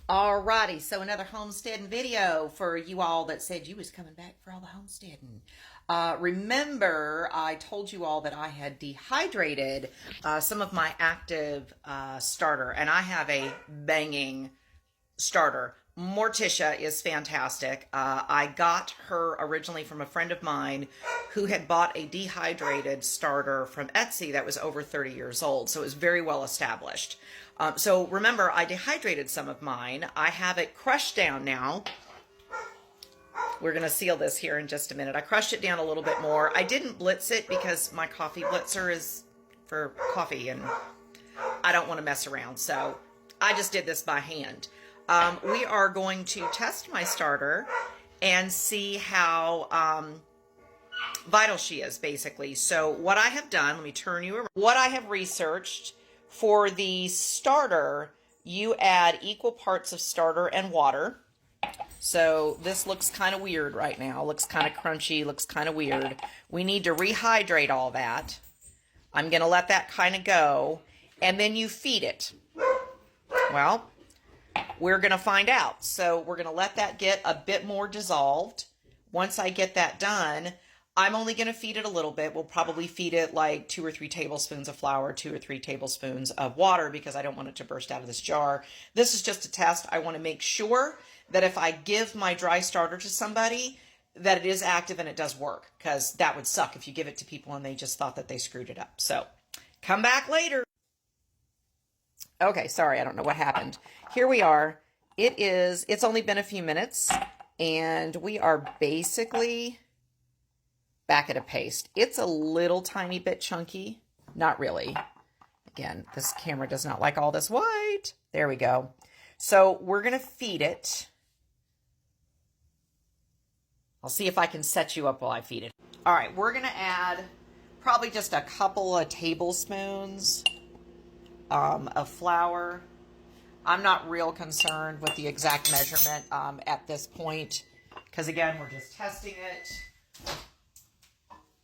Alrighty, so another homesteading video for you all that said you was coming back for all the homesteading. Remember, I told you all that I had dehydrated some of my active starter, and I have a banging starter. Morticia is fantastic. I got her originally from a friend of mine who had bought a dehydrated starter from Etsy that was over 30 years old, so it was very well established. So remember, I dehydrated some of mine. I have it crushed down now. We're going to seal this here in just a minute. I crushed it down a little bit more. I didn't blitz it because my coffee blitzer is for coffee and I don't want to mess around, so I just did this by hand. We are going to test my starter and see how vital she is, basically. So what I have done, let me turn you around. What I have researched for the starter, you add equal parts of starter and water. So this looks kind of weird right now. Looks kind of crunchy, looks kind of weird. We need to rehydrate all that. I'm going to let that kind of go. And then you feed it. Well, we're going to find out. So we're going to let that get a bit more dissolved. Once I get that done, I'm only going to feed it a little bit. We'll probably feed it like 2 or 3 tablespoons of flour, 2 or 3 tablespoons of water because I don't want it to burst out of this jar. This is just a test. I want to make sure that if I give my dry starter to somebody, that it is active and it does work, because that would suck if you give it to people and they just thought that they screwed it up. So come back later. Okay, sorry, I don't know what happened. Here we are. It's only been a few minutes, and we are basically back at a paste. It's a little tiny bit chunky. Not really. Again, this camera does not like all this white. There we go. So we're going to feed it. I'll see if I can set you up while I feed it. All right, we're going to add probably just a couple of tablespoons of flour. I'm not real concerned with the exact measurement at this point because, again, we're just testing it.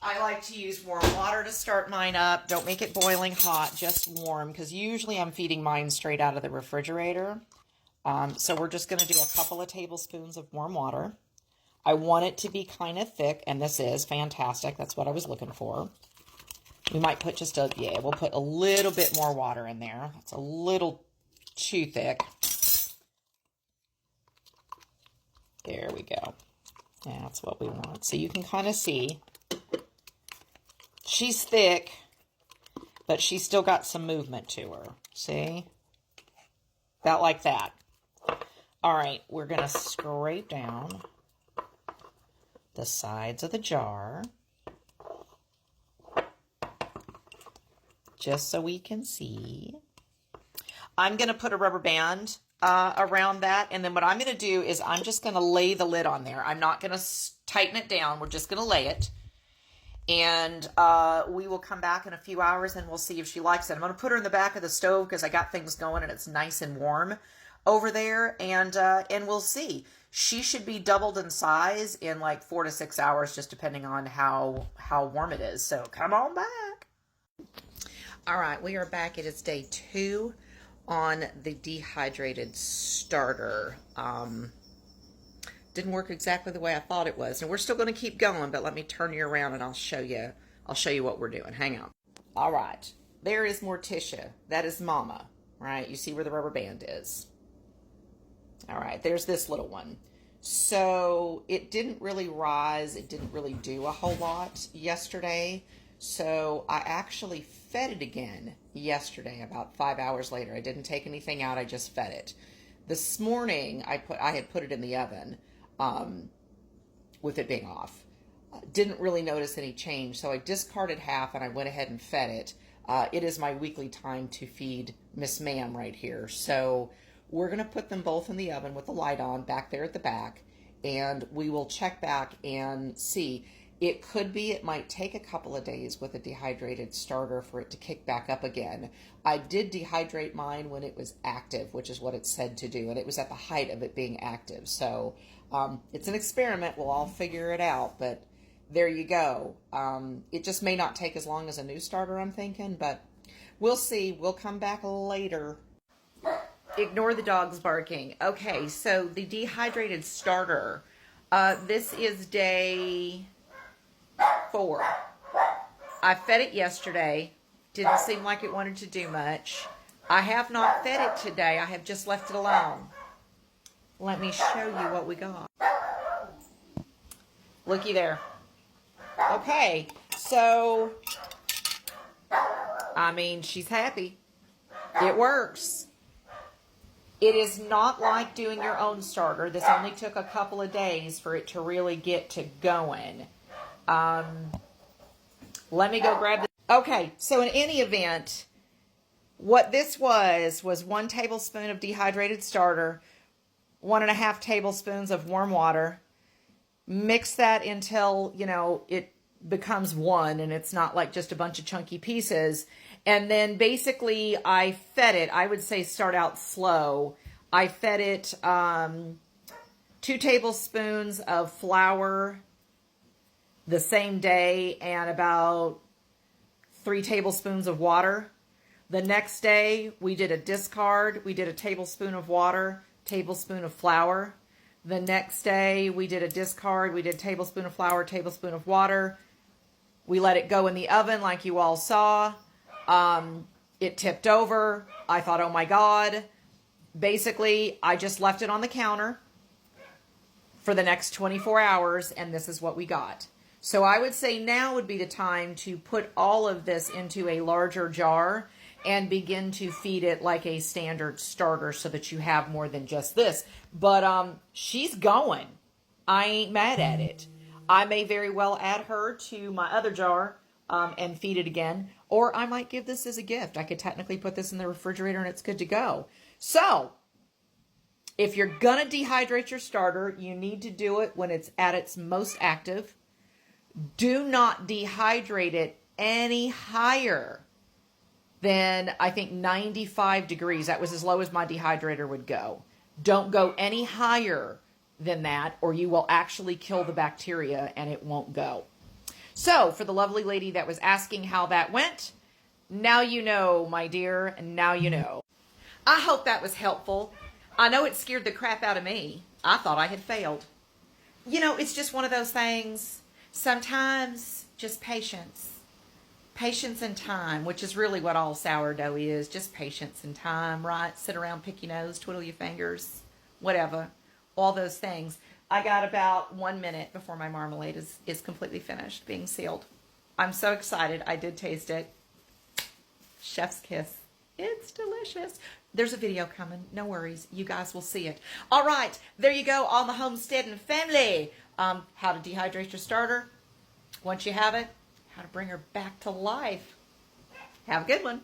I like to use warm water to start mine up. Don't make it boiling hot, just warm, because usually I'm feeding mine straight out of the refrigerator. So we're just going to do a couple of tablespoons of warm water. I want it to be kind of thick, and this is fantastic. That's what I was looking for. We might put we'll put a little bit more water in there. It's a little too thick. There we go. That's what we want. So you can kind of see she's thick, but she's still got some movement to her. See? About like that. All right, we're going to scrape down the sides of the jar just so we can see. I'm going to put a rubber band around that, and then what I'm going to do is I'm just going to lay the lid on there. I'm not going to tighten it down. We're just going to lay it, and we will come back in a few hours and we'll see if she likes it. I'm going to put her in the back of the stove because I got things going and it's nice and warm over there, and we'll see. She should be doubled in size in like 4 to 6 hours, just depending on how warm it is. So come on back. All right, we are back. It is day 2 on the dehydrated starter. Didn't work exactly the way I thought it was, and we're still going to keep going. But let me turn you around and I'll show you what we're doing. Hang on. All right, there is Morticia. That is Mama. Right? You see where the rubber band is. All right, there's this little one. So it didn't really rise. It didn't really do a whole lot yesterday. So I actually fed it again yesterday, about 5 hours later. I didn't take anything out. I just fed it. This morning, I had put it in the oven with it being off. Didn't really notice any change, so I discarded half and I went ahead and fed it. It is my weekly time to feed Miss Ma'am right here. So we're going to put them both in the oven with the light on back there at the back, and we will check back and see. It could be, it might take a couple of days with a dehydrated starter for it to kick back up again. I did dehydrate mine when it was active, which is what it said to do, and it was at the height of it being active. So it's an experiment. We'll all figure it out, but there you go. It just may not take as long as a new starter, I'm thinking, but we'll see. We'll come back later. Ignore the dogs barking. Okay, so the dehydrated starter. This is day 4. I fed it yesterday. Didn't seem like it wanted to do much. I have not fed it today. I have just left it alone. Let me show you what we got. Looky there. Okay, so, I mean, she's happy. It works. It is not like doing your own starter. This only took a couple of days for it to really get to going. Let me go grab this. Okay, so in any event, what this was 1 tablespoon of dehydrated starter, 1.5 tablespoons of warm water. Mix that until, you know, it becomes one and it's not like just a bunch of chunky pieces. And then basically I fed it, I would say start out slow. I fed it 2 tablespoons of flour the same day and about 3 tablespoons of water. The next day we did a discard. We did a tablespoon of water, tablespoon of flour. The next day we did a discard. We did a tablespoon of flour, tablespoon of water. We let it go in the oven like you all saw. It tipped over. I thought, oh my God. Basically, I just left it on the counter for the next 24 hours, and this is what we got. So I would say now would be the time to put all of this into a larger jar and begin to feed it like a standard starter so that you have more than just this. But she's going. I ain't mad at it. I may very well add her to my other jar and feed it again. Or I might give this as a gift. I could technically put this in the refrigerator and it's good to go. So, if you're going to dehydrate your starter, you need to do it when it's at its most active. Do not dehydrate it any higher than, I think, 95 degrees. That was as low as my dehydrator would go. Don't go any higher than that, or you will actually kill the bacteria and it won't go. So, for the lovely lady that was asking how that went, now you know, my dear, and now you know. I hope that was helpful. I know it scared the crap out of me. I thought I had failed. You know, it's just one of those things. Sometimes, just patience. Patience and time, which is really what all sourdough is. Just patience and time, right? Sit around, pick your nose, twiddle your fingers, whatever. All those things. I got about 1 minute before my marmalade is completely finished, being sealed. I'm so excited. I did taste it. Chef's kiss. It's delicious. There's a video coming. No worries. You guys will see it. All right. There you go. All the homesteading family. How to dehydrate your starter. Once you have it, how to bring her back to life. Have a good one.